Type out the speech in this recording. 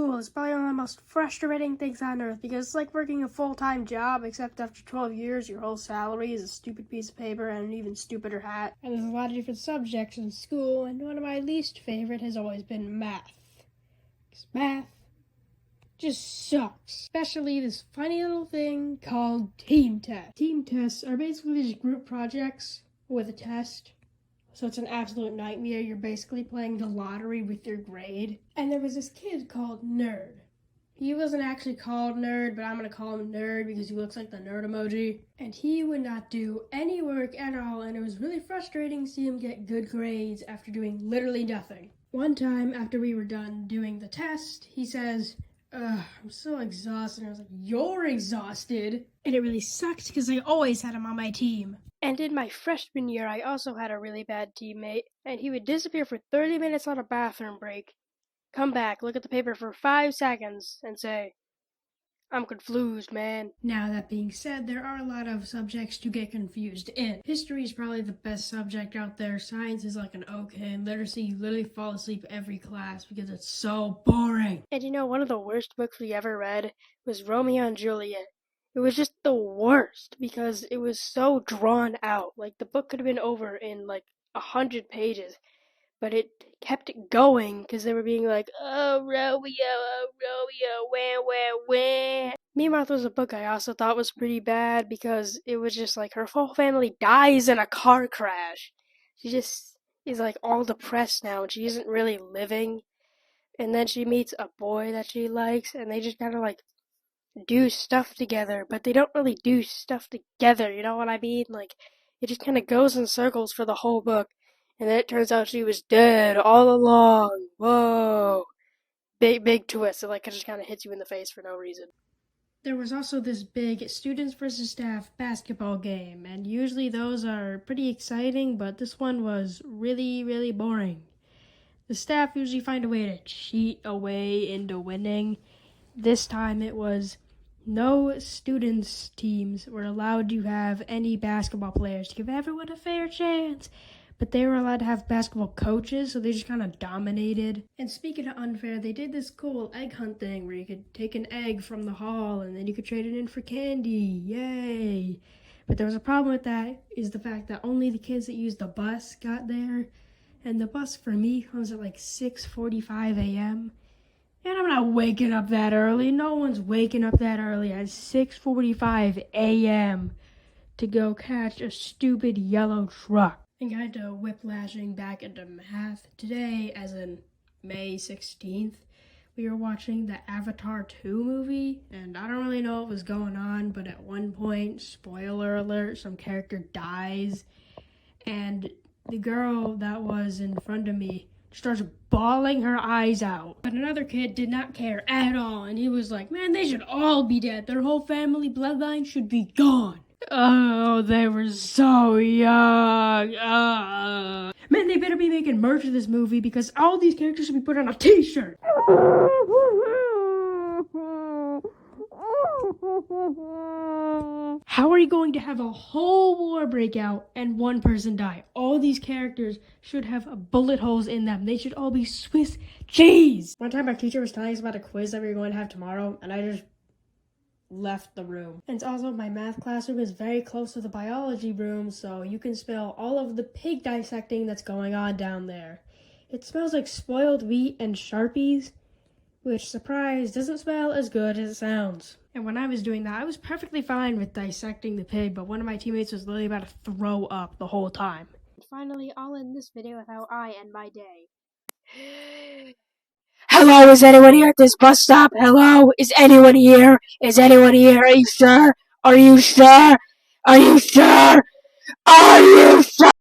school is probably one of the most frustrating things on earth because it's like working a full-time job, except after 12 years, your whole salary is a stupid piece of paper and an even stupider hat. And there's a lot of different subjects in school, and one of my least favorite has always been math. Because math just sucks. Especially this funny little thing called team tests. Team tests are basically just group projects with a test. So it's an absolute nightmare. You're basically playing the lottery with your grade. And there was this kid called Nerd. He wasn't actually called Nerd, but I'm going to call him Nerd because he looks like the nerd emoji. And he would not do any work at all, and it was really frustrating to see him get good grades after doing literally nothing. One time, after we were done doing the test, he says, "Ugh, I'm so exhausted." And I was like, "You're exhausted?" And it really sucked because I always had him on my team. And in my freshman year, I also had a really bad teammate, and he would disappear for 30 minutes on a bathroom break, come back, look at the paper for 5 seconds, and say, "I'm confused, man." Now, that being said, there are a lot of subjects to get confused in. History is probably the best subject out there. Science is like an okay, and literacy, you literally fall asleep every class because it's so boring. And you know, one of the worst books we ever read was Romeo and Juliet. It was just the worst because it was so drawn out. Like, the book could have been over in like 100 pages, but it kept going because they were being like, "Oh, Romeo, wah. Meanwhile, there was a book I also thought was pretty bad because it was just like her whole family dies in a car crash. She just is like all depressed now and she isn't really living. And then she meets a boy that she likes and they just kind of like do stuff together, but they don't really do stuff together, you know what I mean? Like, it just kind of goes in circles for the whole book, and then it turns out she was dead all along. Whoa. Big twist. It like just kind of hits you in the face for no reason. There was also this big students versus staff basketball game, and usually those are pretty exciting, but this one was really, really boring. The staff usually find a way to cheat a way into winning. This time it was no students' teams were allowed to have any basketball players to give everyone a fair chance. But they were allowed to have basketball coaches, so they just kind of dominated. And speaking of unfair, they did this cool egg hunt thing where you could take an egg from the hall and then you could trade it in for candy. Yay! But there was a problem with that, is the fact that only the kids that used the bus got there. And the bus for me comes at like 6:45 a.m. And I'm not waking up that early. No one's waking up that early at 6:45 a.m. to go catch a stupid yellow truck. And kind of whiplashing back into math. Today, as in May 16th, we were watching the Avatar 2 movie. And I don't really know what was going on, but at one point, spoiler alert, some character dies. And the girl that was in front of me starts bawling her eyes out. But another kid did not care at all, and he was like, "Man, they should all be dead. Their whole family bloodline should be gone." Oh, they were so young. Man, they better be making merch of this movie because all these characters should be put on a t-shirt. How are you going to have a whole war break out and one person die? All these characters should have bullet holes in them. They should all be Swiss cheese. One time our teacher was telling us about a quiz that we were going to have tomorrow, and I just left the room. And also my math classroom is very close to the biology room, so you can smell all of the pig dissecting that's going on down there. It smells like spoiled wheat and Sharpies, which, surprise, doesn't smell as good as it sounds. And when I was doing that, I was perfectly fine with dissecting the pig, but one of my teammates was literally about to throw up the whole time. And finally, I'll end this video with how I end my day. Hello, is anyone here at this bus stop? Hello, is anyone here? Is anyone here? Are you sure? Are you sure? Are you sure? Are you sure?